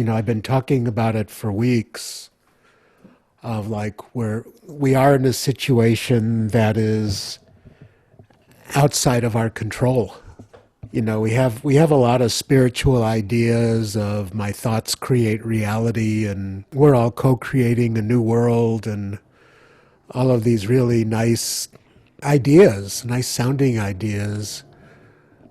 I've been talking about it for weeks of like where we are in a situation that is outside of our control. We have a lot of spiritual ideas of my thoughts create reality, and we're all co-creating a new world, and all of these really nice ideas, nice sounding ideas.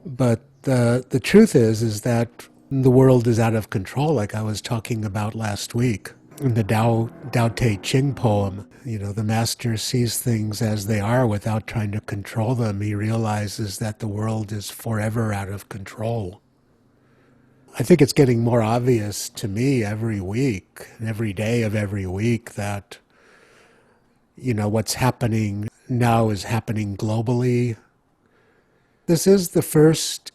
But the truth is that the world is out of control, like I was talking about last week in the Tao Te Ching poem. The master sees things as they are without trying to control them. He realizes that the world is forever out of control. I think it's getting more obvious to me every week, every day of every week, that what's happening now is happening globally. This is the first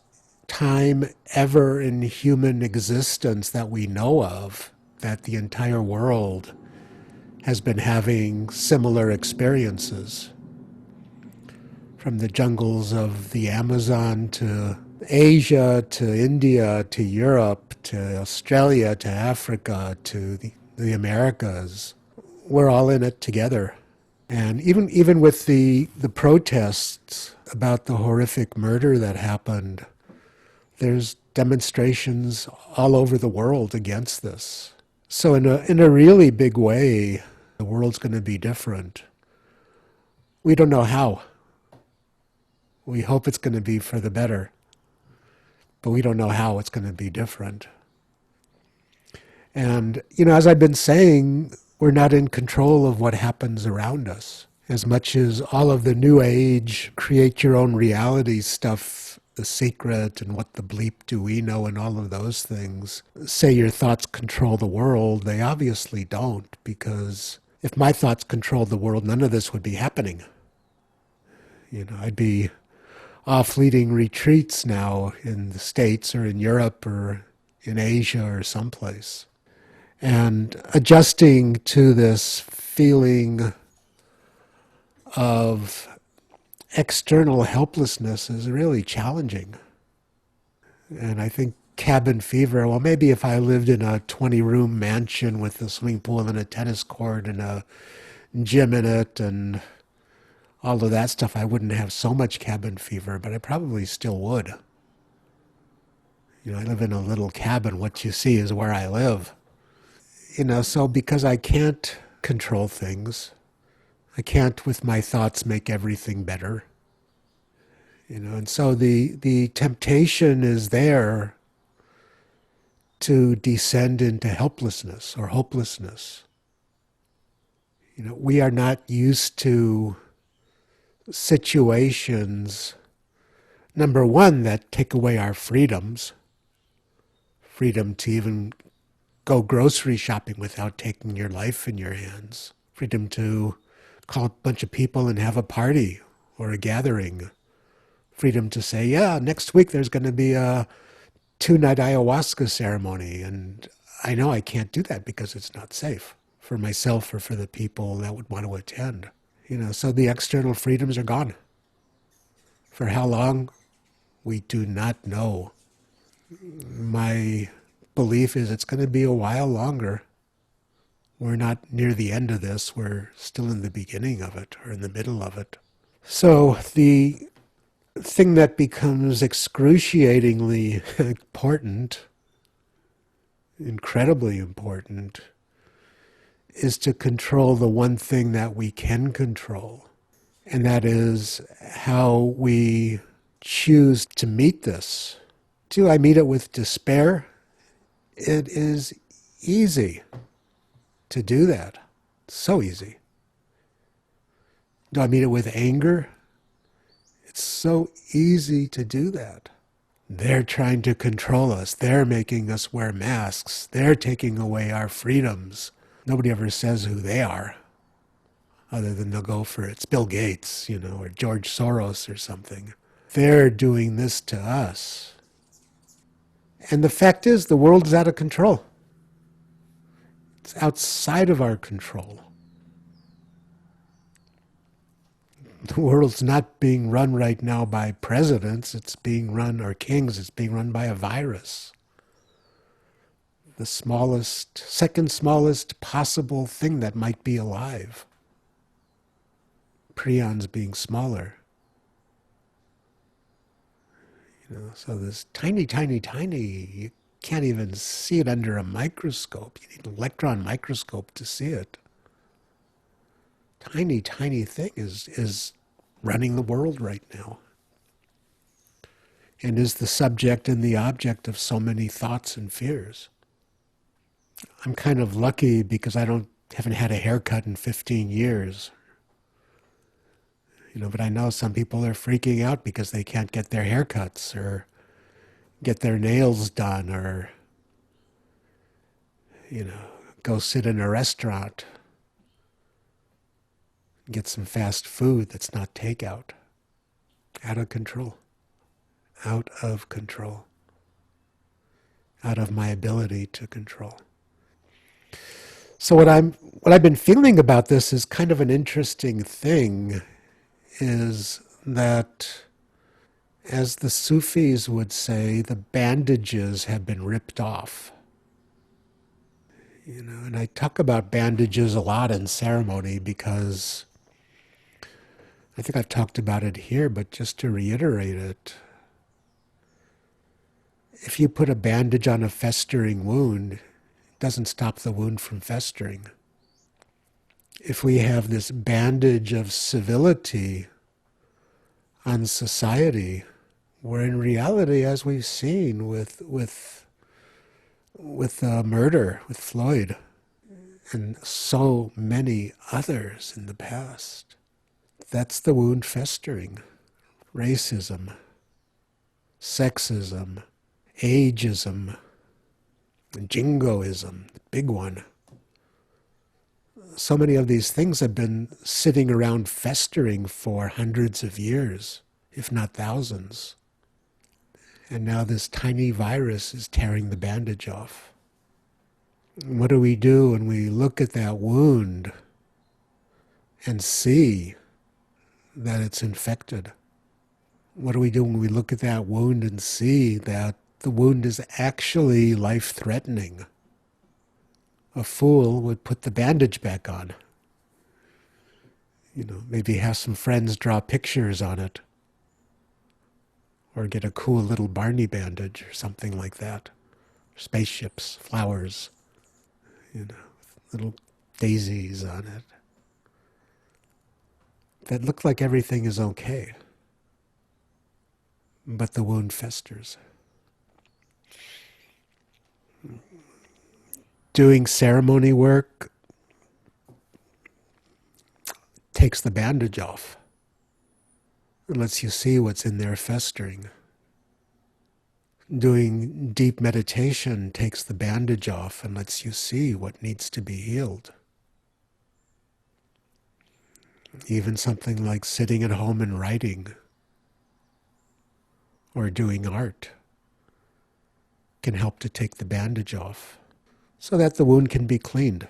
time ever in human existence that we know of that the entire world has been having similar experiences. From the jungles of the Amazon to Asia to India to Europe to Australia to Africa to the Americas, we're all in it together. And even with the protests about the horrific murder that happened, there's demonstrations all over the world against this. So in a really big way, the world's going to be different. We don't know how. We hope it's going to be for the better, but we don't know how it's going to be different. And, as I've been saying, we're not in control of what happens around us. As much as all of the new age create your own reality stuff, The Secret and What the Bleep Do We Know and all of those things, say your thoughts control the world, they obviously don't, because if my thoughts controlled the world, none of this would be happening. I'd be off leading retreats now in the States or in Europe or in Asia or someplace, and adjusting to this feeling of external helplessness is really challenging. And I think cabin fever, well, maybe if I lived in a 20-room mansion with a swimming pool and a tennis court and a gym in it and all of that stuff, I wouldn't have so much cabin fever, but I probably still would. I live in a little cabin. What you see is where I live. So because I can't control things, I can't with my thoughts make everything better. And so the temptation is there to descend into helplessness or hopelessness. We are not used to situations, number one, that take away our freedoms, freedom to even go grocery shopping without taking your life in your hands, freedom to call a bunch of people and have a party or a gathering, freedom to say, yeah, next week there's going to be a 2-night ayahuasca ceremony, and I know I can't do that because it's not safe for myself or for the people that would want to attend. So the external freedoms are gone. For how long? We do not know. My belief is it's going to be a while longer. We're not near the end of this. We're still in the beginning of it or in the middle of it. So the thing that becomes excruciatingly important, incredibly important, is to control the one thing that we can control. And that is how we choose to meet this. Do I meet it with despair? It is easy to do that. So easy. Do I meet it with anger? It's so easy to do that. They're trying to control us. They're making us wear masks. They're taking away our freedoms. Nobody ever says who they are, other than they'll go for it's Bill Gates, or George Soros or something. They're doing this to us. And the fact is, the world is out of control. It's outside of our control. The world's not being run right now by presidents. It's being run, or kings. It's being run by a virus. the smallest, second smallest possible thing that might be alive. Prions being smaller. So this tiny, tiny, tiny, you can't even see it under a microscope. You need an electron microscope to see it. Tiny, tiny thing is running the world right now. And is the subject and the object of so many thoughts and fears. I'm kind of lucky because I haven't had a haircut in 15 years. But I know some people are freaking out because they can't get their haircuts or get their nails done or, go sit in a restaurant, get some fast food that's not takeout. Out of control. Out of control. Out of my ability to control. So what I've been feeling about this is kind of an interesting thing, is that, as the Sufis would say, the bandages have been ripped off. And I talk about bandages a lot in ceremony because I think I've talked about it here, but just to reiterate it, if you put a bandage on a festering wound, it doesn't stop the wound from festering. If we have this bandage of civility on society, where in reality, as we've seen with murder, with Floyd, and so many others in the past, that's the wound festering. Racism, sexism, ageism, jingoism, the big one. So many of these things have been sitting around festering for hundreds of years, if not thousands. And now this tiny virus is tearing the bandage off. What do we do when we look at that wound and see that it's infected? What do we do when we look at that wound and see that the wound is actually life-threatening? A fool would put the bandage back on. Maybe have some friends draw pictures on it. Or get a cool little Barney bandage or something like that. Spaceships, flowers, little daisies on it. That look like everything is okay. But the wound festers. Doing ceremony work takes the bandage off. It lets you see what's in there festering. Doing deep meditation takes the bandage off and lets you see what needs to be healed. Even something like sitting at home and writing or doing art can help to take the bandage off so that the wound can be cleaned,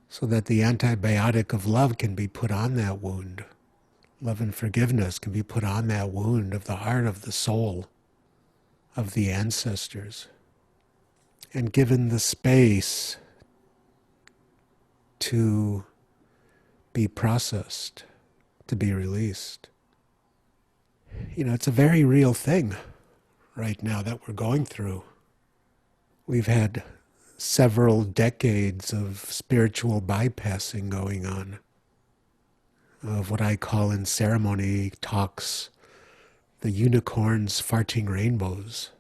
so that the antibiotic of love can be put on that wound. Love and forgiveness can be put on that wound of the heart, of the soul, of the ancestors, and given the space to be processed, to be released. It's a very real thing right now that we're going through. We've had several decades of spiritual bypassing going on, of what I call in ceremony talks, the unicorns farting rainbows.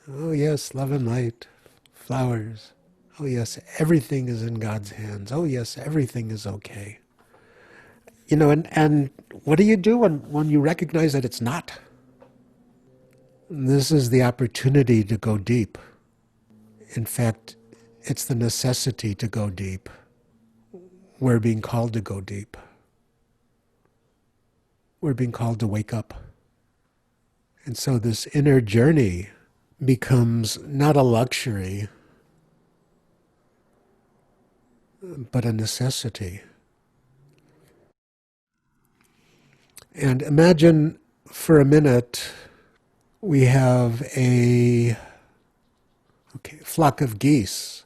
Oh yes, love and light, flowers. Oh yes, everything is in God's hands. Oh yes, everything is okay. And what do you do when you recognize that it's not? This is the opportunity to go deep. In fact, it's the necessity to go deep. We're being called to go deep. We're being called to wake up. And so this inner journey becomes not a luxury, but a necessity. And imagine for a minute we have a Okay, flock of geese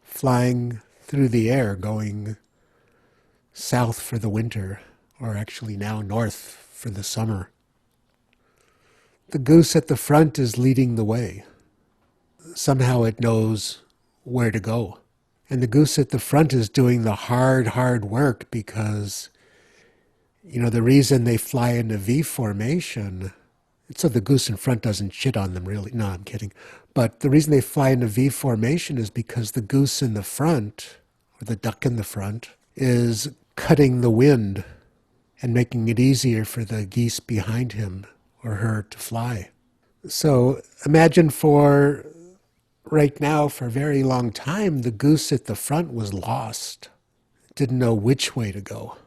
flying through the air, going south for the winter, or actually now north for the summer. The goose at the front is leading the way. Somehow it knows where to go. And the goose at the front is doing the hard work because, the reason they fly in a V formation, so the goose in front doesn't shit on them really. No, I'm kidding. But the reason they fly in a V formation is because the goose in the front, or the duck in the front, is cutting the wind and making it easier for the geese behind him or her to fly. So imagine right now, for a very long time, the goose at the front was lost, didn't know which way to go,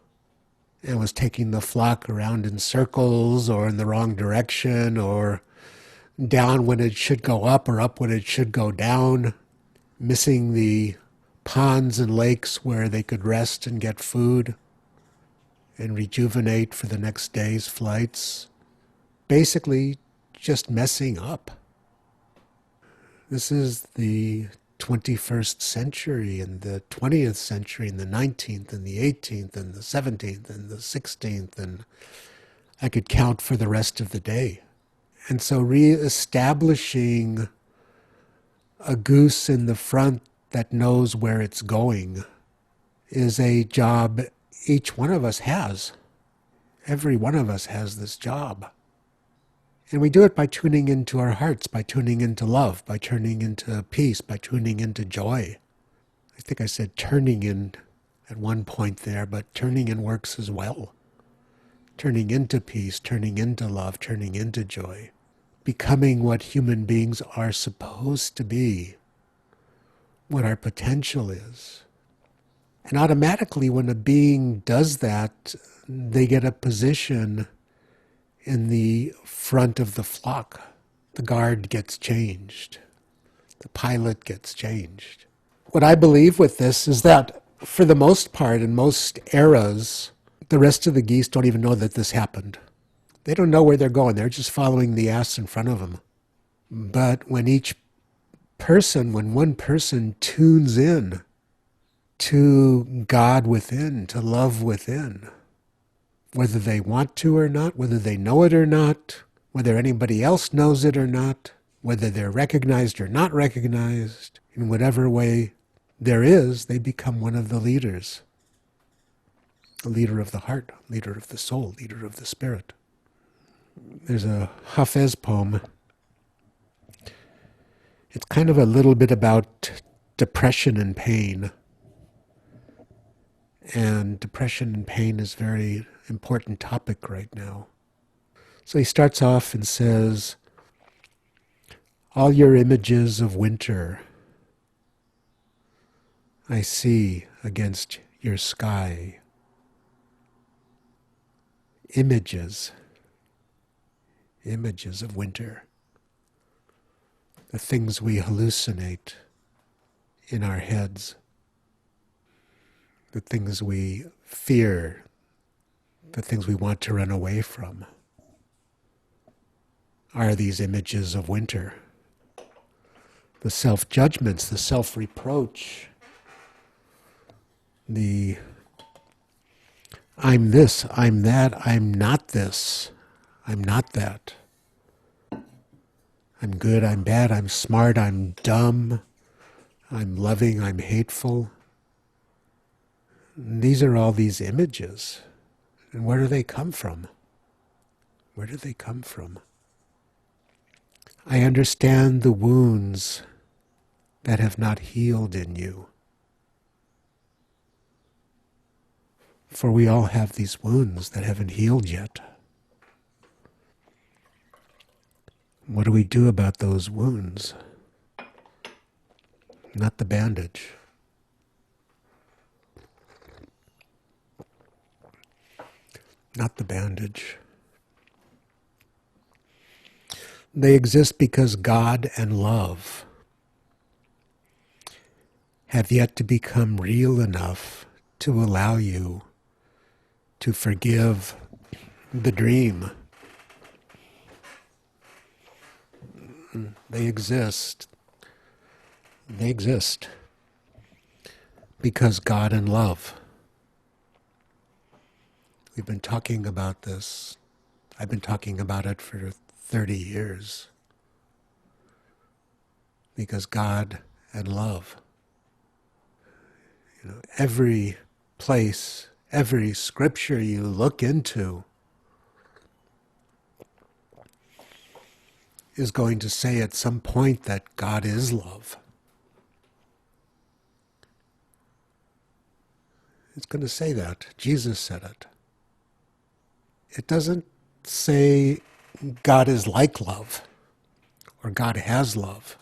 and was taking the flock around in circles or in the wrong direction or down when it should go up or up when it should go down, missing the ponds and lakes where they could rest and get food and rejuvenate for the next day's flights. Basically, just messing up. This is the 21st century and the 20th century and the 19th and the 18th and the 17th and the 16th, and I could count for the rest of the day. And so reestablishing a goose in the front that knows where it's going is a job each one of us has. Every one of us has this job. And we do it by tuning into our hearts, by tuning into love, by tuning into peace, by tuning into joy. I think I said turning in at one point there, but turning in works as well. Turning into peace, turning into love, turning into joy. Becoming what human beings are supposed to be, what our potential is. And automatically when a being does that, they get a position in the front of the flock. The guard gets changed. The pilot gets changed. What I believe with this is that, for the most part, in most eras, the rest of the geese don't even know that this happened. They don't know where they're going. They're just following the ass in front of them. But when one person tunes in to God within, to love within, whether they want to or not, whether they know it or not, whether anybody else knows it or not, whether they're recognized or not recognized, in whatever way there is, they become one of the leaders. A leader of the heart, leader of the soul, leader of the spirit. There's a Hafez poem. It's kind of a little bit about depression and pain. And depression and pain is a very important topic right now. So he starts off and says, all your images of winter I see against your sky. Images of winter. The things we hallucinate in our heads. The things we fear, the things we want to run away from, are these images of winter. The self-judgments, the self-reproach, the I'm this, I'm that, I'm not this, I'm not that. I'm good, I'm bad, I'm smart, I'm dumb, I'm loving, I'm hateful. These are all these images. And where do they come from? Where do they come from? I understand the wounds that have not healed in you. For we all have these wounds that haven't healed yet. What do we do about those wounds? Not the bandage. Not the bandage. They exist because God and love have yet to become real enough to allow you to forgive the dream They exist. They exist because God and love. We've been talking about this. I've been talking about it for 30 years. Because God and love. Every place, every scripture you look into is going to say at some point that God is love. It's going to say that. Jesus said it. It doesn't say God is like love, or God has love,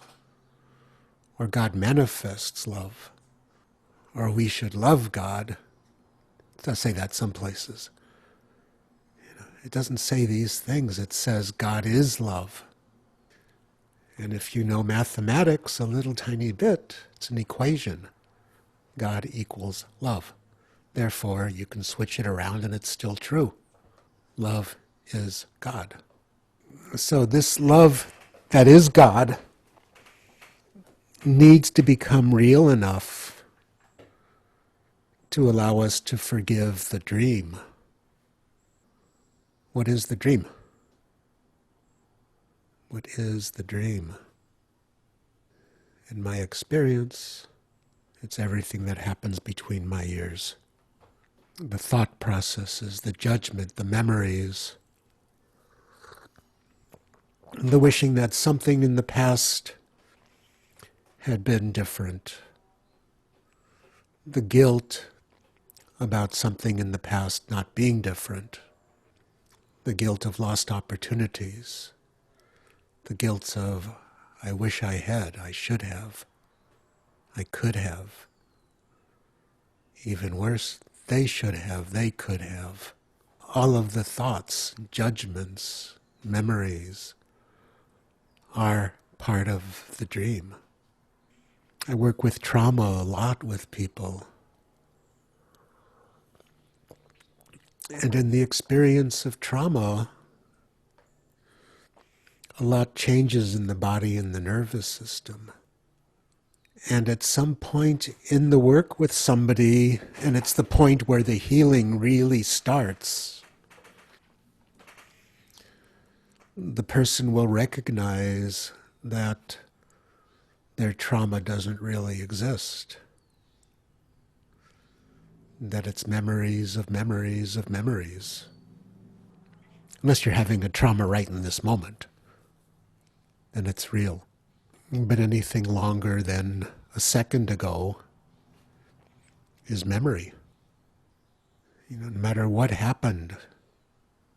or God manifests love, or we should love God. It does say that some places. It doesn't say these things. It says God is love. And if you know mathematics a little tiny bit, it's an equation. God equals love. Therefore, you can switch it around and it's still true. Love is God. So this love that is God needs to become real enough to allow us to forgive the dream. What is the dream? What is the dream? In my experience, it's everything that happens between my ears. The thought processes, the judgment, the memories, the wishing that something in the past had been different, the guilt about something in the past not being different, the guilt of lost opportunities, the guilt of, I wish I had, I should have, I could have. Even worse, they should have, they could have. All of the thoughts, judgments, memories are part of the dream. I work with trauma a lot with people. And in the experience of trauma, a lot changes in the body and the nervous system. And at some point in the work with somebody, and it's the point where the healing really starts, the person will recognize that their trauma doesn't really exist. That it's memories of memories of memories. Unless you're having a trauma right in this moment, then it's real. But anything longer than a second ago is memory. No matter what happened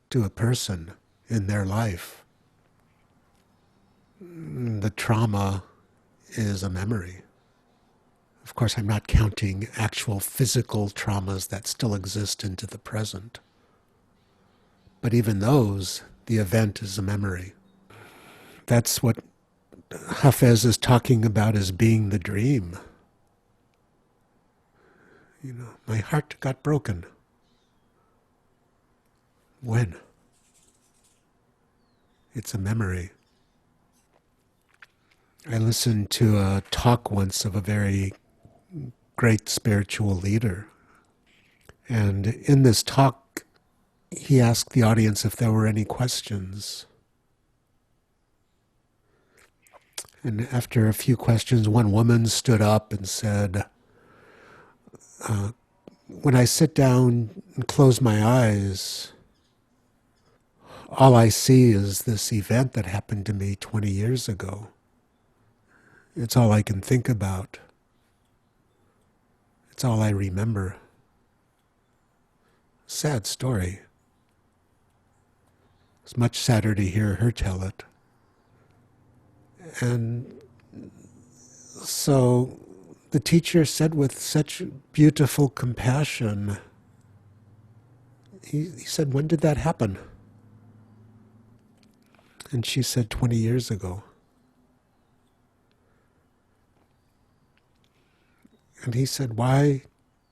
to a person in their life, the trauma is a memory. Of course, I'm not counting actual physical traumas that still exist into the present. But even those, the event is a memory. That's what Hafez is talking about as being the dream. My heart got broken. When? It's a memory. I listened to a talk once of a very great spiritual leader. And in this talk, he asked the audience if there were any questions. And after a few questions, one woman stood up and said, when I sit down and close my eyes, all I see is this event that happened to me 20 years ago. It's all I can think about. It's all I remember. Sad story. It's much sadder to hear her tell it. And so the teacher said with such beautiful compassion, he said, when did that happen? And she said, 20 years ago. And he said, why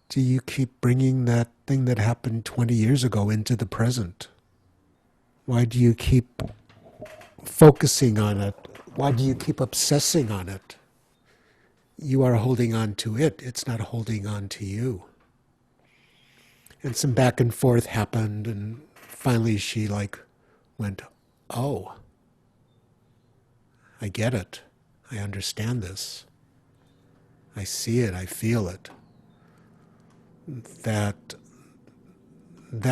do you keep bringing that thing that happened 20 years ago into the present? Why do you keep focusing on it Why do you keep obsessing on it? You are holding on to it. It's not holding on to you. And some back and forth happened, and finally she went, oh, I get it. I understand this. I see it. I feel it. That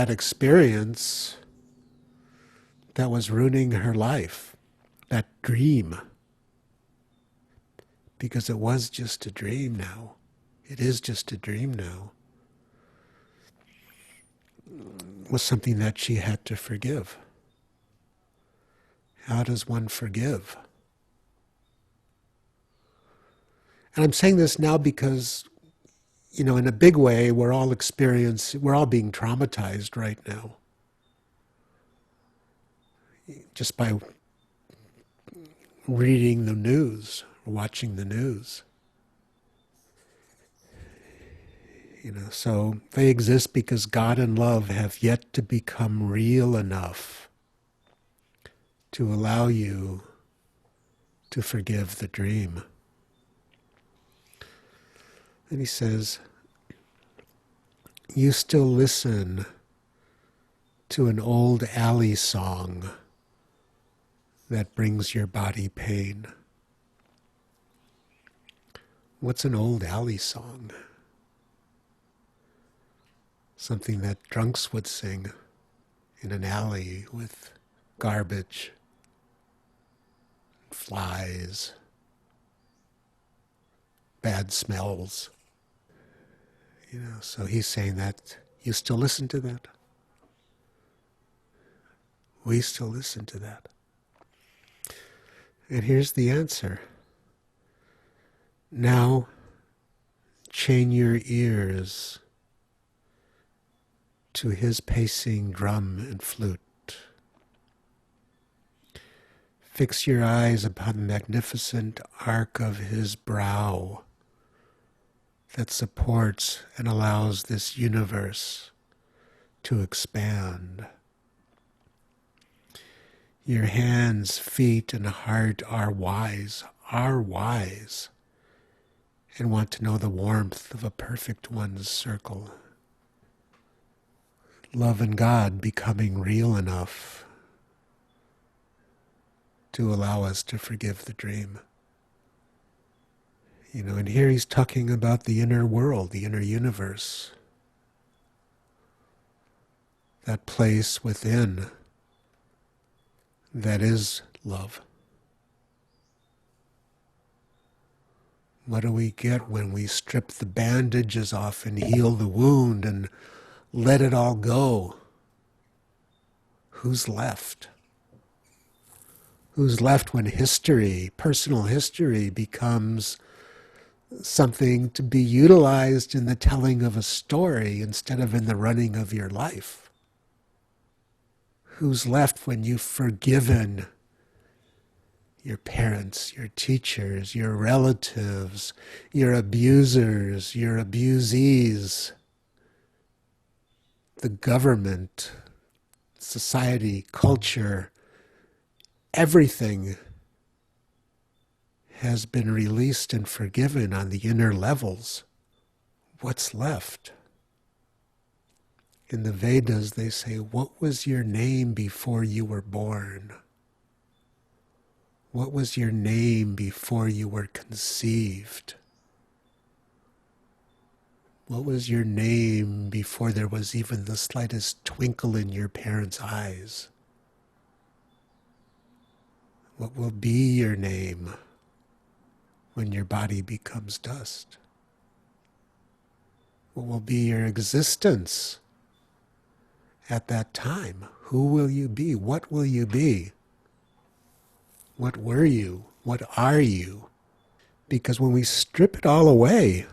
experience that was ruining her life, that dream, because it was just a dream now. It is just a dream now, was something that she had to forgive. How does one forgive? And I'm saying this now because, in a big way, we're all being traumatized right now. Just by reading the news, watching the news. So they exist because God and love have yet to become real enough to allow you to forgive the dream. And he says, you still listen to an old alley song that brings your body pain. What's an old alley song? Something that drunks would sing in an alley with garbage, flies, bad smells. So he's saying that you still listen to that. We still listen to that. And here's the answer. Now, chain your ears to his pacing drum and flute. Fix your eyes upon the magnificent arc of his brow that supports and allows this universe to expand. Your hands, feet, and heart are wise, and want to know the warmth of a perfect one's circle. Love and God becoming real enough to allow us to forgive the dream. And here he's talking about the inner world, the inner universe. That place within that is love. What do we get when we strip the bandages off and heal the wound and let it all go? Who's left? Who's left when history, personal history, becomes something to be utilized in the telling of a story instead of in the running of your life? Who's left when you've forgiven your parents, your teachers, your relatives, your abusers, your abusees, the government, society, culture, everything has been released and forgiven on the inner levels? What's left? In the Vedas, they say, what was your name before you were born? What was your name before you were conceived? What was your name before there was even the slightest twinkle in your parents' eyes? What will be your name when your body becomes dust? What will be your existence at that time? Who will you be? What will you be? What were you? What are you? Because when we strip it all away,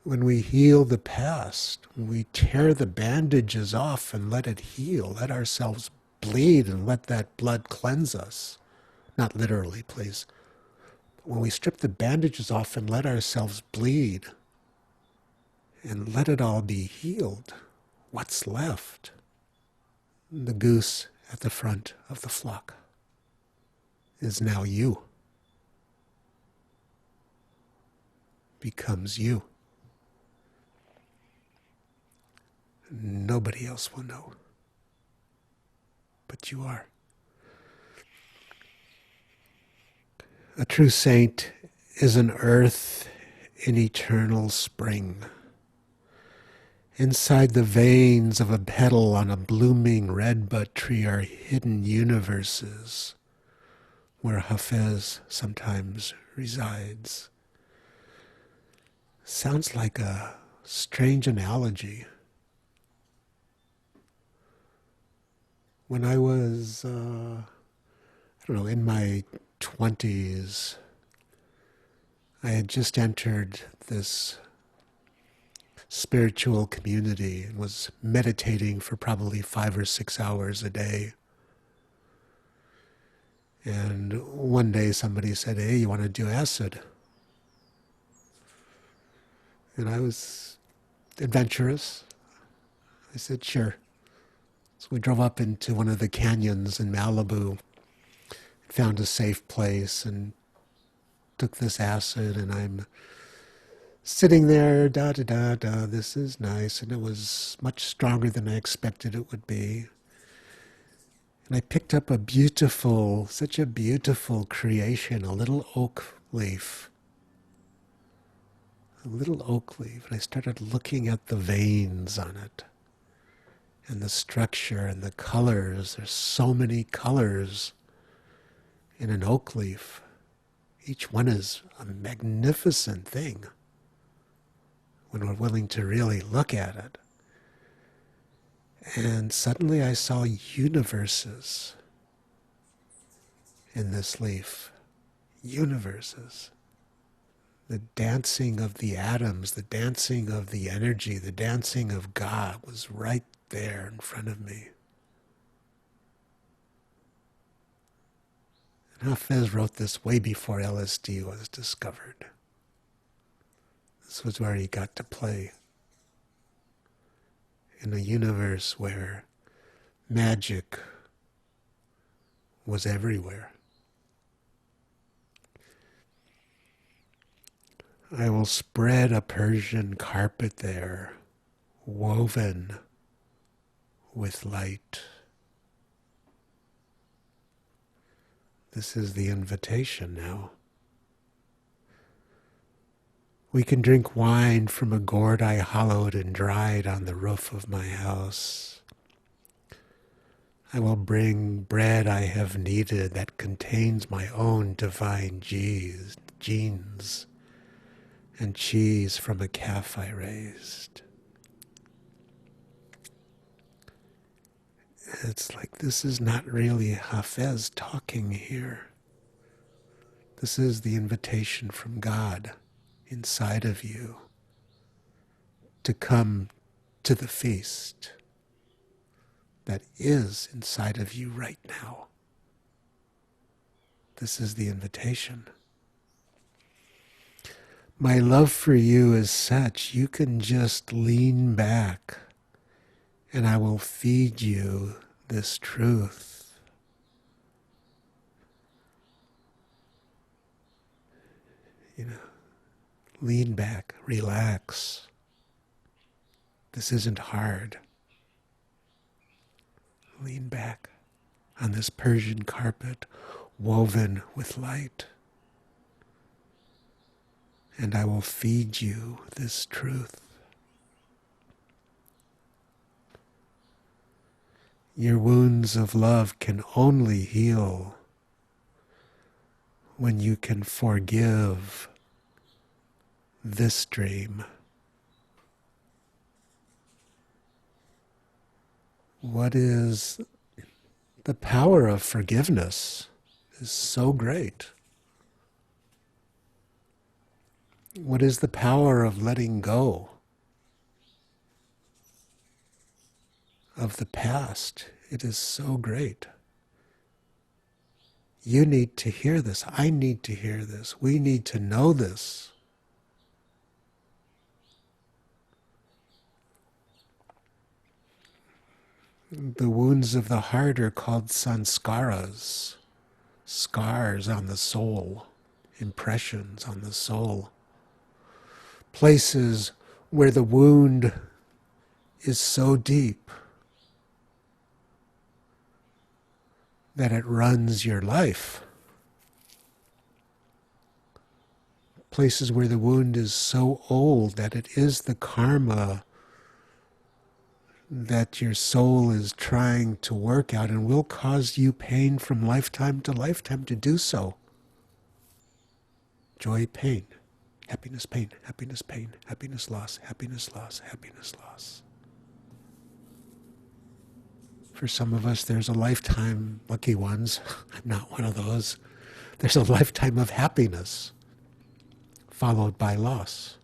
when we heal the past, when we tear the bandages off and let it heal, let ourselves bleed and let that blood cleanse us. Not literally, please. When we strip the bandages off and let ourselves bleed and let it all be healed, what's left? The goose at the front of the flock. is now you, becomes you. Nobody else will know, but you are. A true saint is an earth in eternal spring. Inside the veins of a petal on a blooming redbud tree are hidden universes where Hafez sometimes resides. Sounds like a strange analogy. When I was, in my 20s, I had just entered this spiritual community and was meditating for probably 5 or 6 hours a day. And one day somebody said, "Hey, you want to do acid?" And I was adventurous. I said, "Sure." So we drove up into one of the canyons in Malibu, found a safe place, and took this acid, and I'm sitting there, da da da da, this is nice, and it was much stronger than I expected it would be. And I picked up such a beautiful creation, a little oak leaf. A little oak leaf, and I started looking at the veins on it, and the structure, and the colors. There's so many colors in an oak leaf. Each one is a magnificent thing when we're willing to really look at it. And suddenly I saw universes in this leaf. Universes. The dancing of the atoms, the dancing of the energy, the dancing of God was right there in front of me. And Hafez wrote this way before LSD was discovered. This was where he got to play in a universe where magic was everywhere. I will spread a Persian carpet there, woven with light. This is the invitation now. We can drink wine from a gourd I hollowed and dried on the roof of my house. I will bring bread I have kneaded that contains my own divine genes, and cheese from a calf I raised. It's like this is not really Hafez talking here. This is the invitation from God inside of you to come to the feast that is inside of you right now. This is the invitation. My love for you is such, you can just lean back and I will feed you this truth. Lean back, relax. This isn't hard. Lean back on this Persian carpet woven with light. And I will feed you this truth. Your wounds of love can only heal when you can forgive this dream. What is the power of forgiveness is so great. What is the power of letting go of the past? It is so great. You need to hear this. I need to hear this. We need to know this. The wounds of the heart are called sanskaras. scars on the soul, impressions on the soul, places where the wound is so deep that it runs your life. Places where the wound is so old that it is the karma that your soul is trying to work out and will cause you pain from lifetime to do so. Joy, pain, happiness, pain, happiness, pain, happiness, loss, happiness, loss, happiness, loss. For some of us, there's a lifetime, lucky ones, I'm not one of those, there's a lifetime of happiness followed by loss.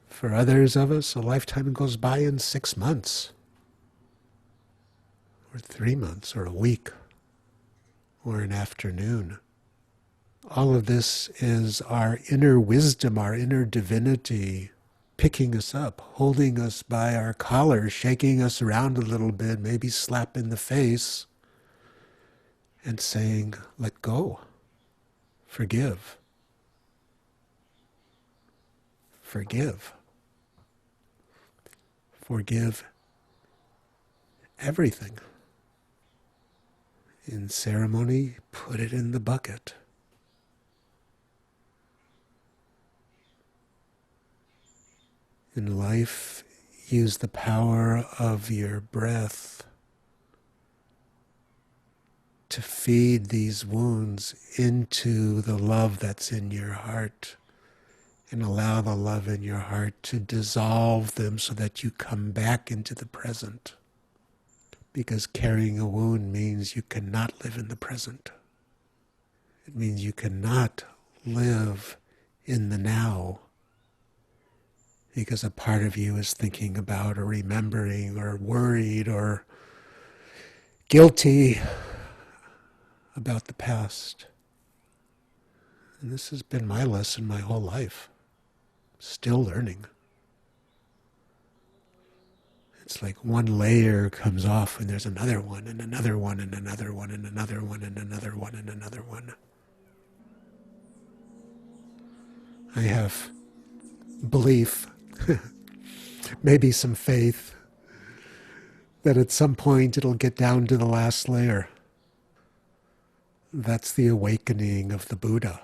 For others of us, a lifetime goes by in 6 months, or 3 months, or a week, or an afternoon. All of this is our inner wisdom, our inner divinity, picking us up, holding us by our collar, shaking us around a little bit, maybe slap in the face, and saying, let go, forgive, forgive. Forgive everything. In ceremony, put it in the bucket. In life, use the power of your breath to feed these wounds into the love that's in your heart, and allow the love in your heart to dissolve them so that you come back into the present. Because carrying a wound means you cannot live in the present. It means you cannot live in the now, because a part of you is thinking about or remembering or worried or guilty about the past. And this has been my lesson my whole life. Still learning. It's like one layer comes off and there's another one and another one and another one and another one and another one and another one. I have belief, maybe some faith, that at some point it'll get down to the last layer. That's the awakening of the Buddha.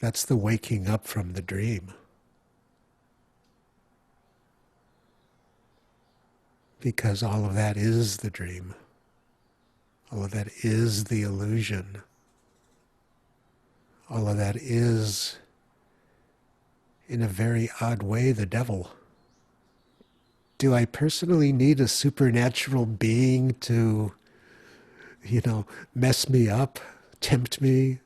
That's the waking up from the dream. Because all of that is the dream. All of that is the illusion. All of that is, in a very odd way, the devil. Do I personally need a supernatural being to, mess me up, tempt me,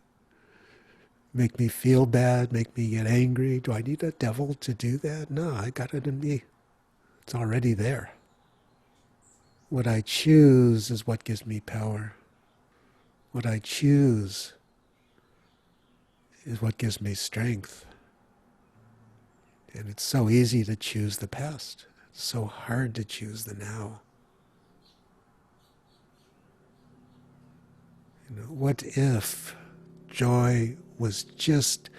make me feel bad, make me get angry? Do I need a devil to do that? No, I got it in me. It's already there. What I choose is what gives me power. What I choose is what gives me strength. And it's so easy to choose the past. It's so hard to choose the now. What if joy was just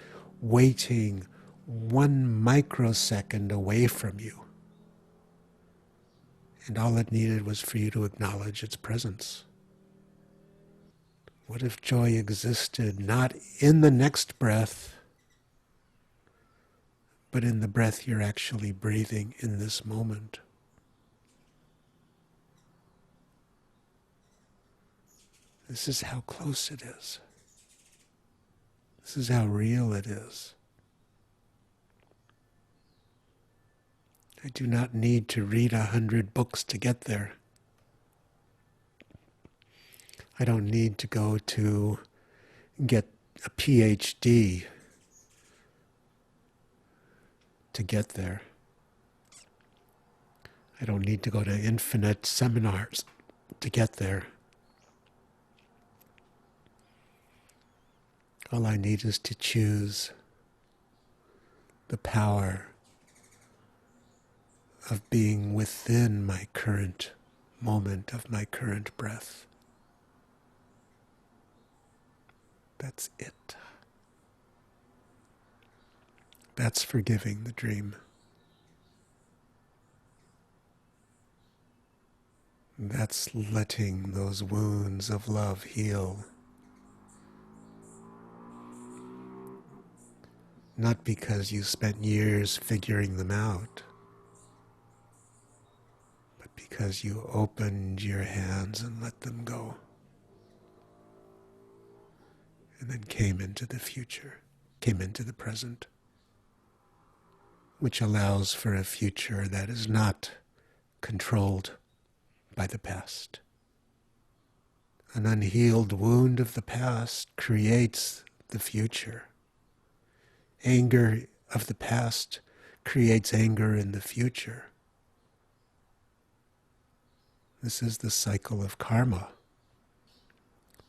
waiting 1 microsecond away from you, and all it needed was for you to acknowledge its presence? What if joy existed not in the next breath, but in the breath you're actually breathing in this moment? This is how close it is. This is how real it is. I do not need to read 100 books to get there. I don't need to go to get a PhD to get there. I don't need to go to infinite seminars to get there. All I need is to choose the power of being within my current moment of my current breath. That's it. That's forgiving the dream. That's letting those wounds of love heal. Not because you spent years figuring them out, but because you opened your hands and let them go. And then came into the future, came into the present, which allows for a future that is not controlled by the past. An unhealed wound of the past creates the future. Anger of the past creates anger in the future. This is the cycle of karma.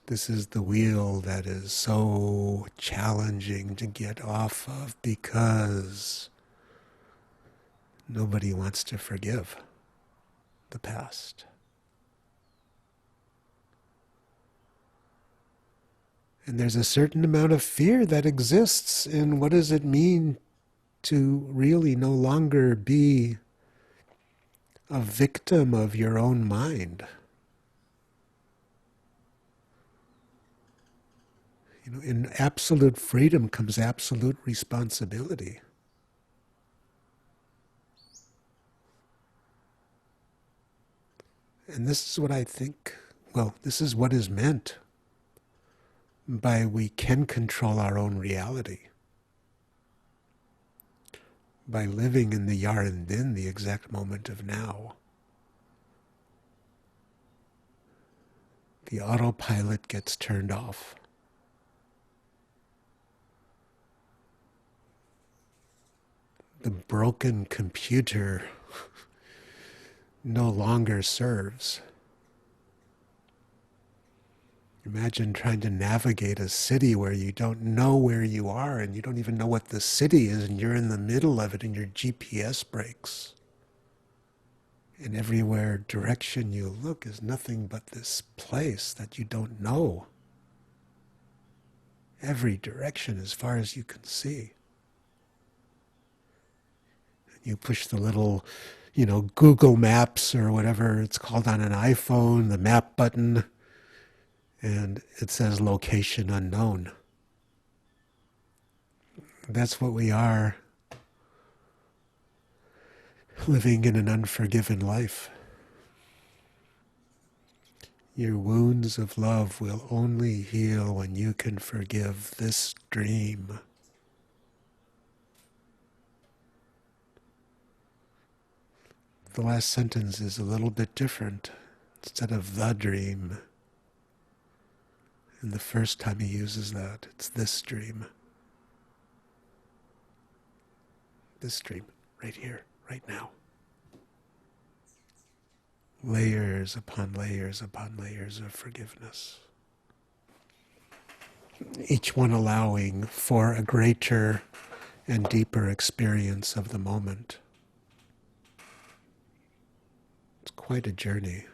This is the wheel that is so challenging to get off of because nobody wants to forgive the past. And there's a certain amount of fear that exists in what does it mean to really no longer be a victim of your own mind. You know, in absolute freedom comes absolute responsibility. And this is what I think, well, this is what is meant by we can control our own reality. By living in the yar and din, the exact moment of now. The autopilot gets turned off. The broken computer no longer serves. Imagine trying to navigate a city where you don't know where you are and you don't even know what the city is and you're in the middle of it and your GPS breaks. And everywhere direction you look is nothing but this place that you don't know. Every direction as far as you can see. You push the little, Google Maps or whatever it's called on an iPhone, the map button, and it says location unknown. That's what we are, living in an unforgiven life. Your wounds of love will only heal when you can forgive this dream. The last sentence is a little bit different. Instead of the dream, and the first time he uses that, it's this dream. This dream, right here, right now. Layers upon layers upon layers of forgiveness. Each one allowing for a greater and deeper experience of the moment. It's quite a journey.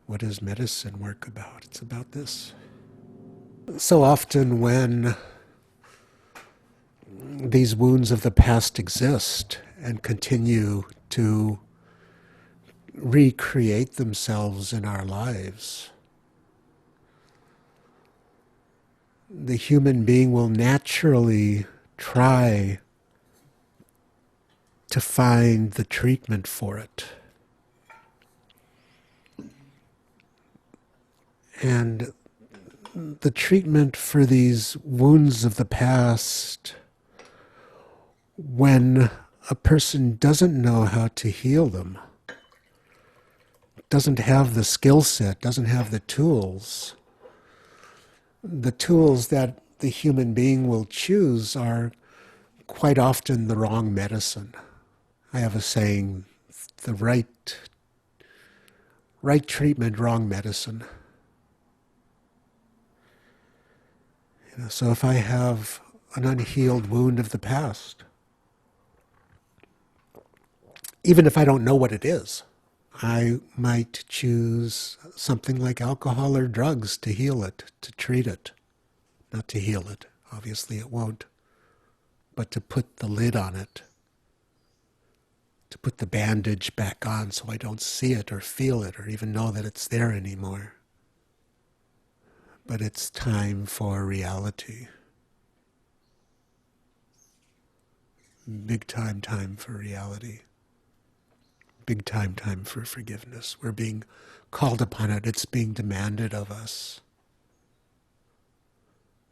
What does medicine work about? It's about this. So often when these wounds of the past exist and continue to recreate themselves in our lives, the human being will naturally try to find the treatment for it. And the treatment for these wounds of the past, when a person doesn't know how to heal them, doesn't have the skill set, doesn't have the tools that the human being will choose are quite often the wrong medicine. I have a saying, the right treatment, wrong medicine. So if I have an unhealed wound of the past, even if I don't know what it is. I might choose something like alcohol or drugs to heal it, to treat it. Not to heal it, obviously it won't, but to put the lid on it, to put the bandage back on so I don't see it or feel it or even know that it's there anymore. But it's time for reality. Big time for reality. Big time for forgiveness. We're being called upon it. It's being demanded of us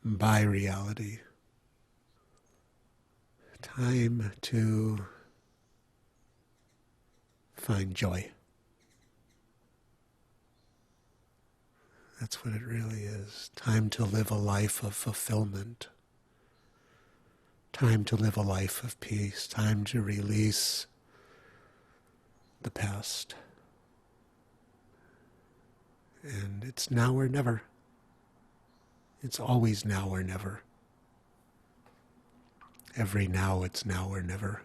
by reality. Time to find joy. That's what it really is. Time to live a life of fulfillment. Time to live a life of peace. Time to release the past. And it's now or never. It's always now or never. Every now it's now or never.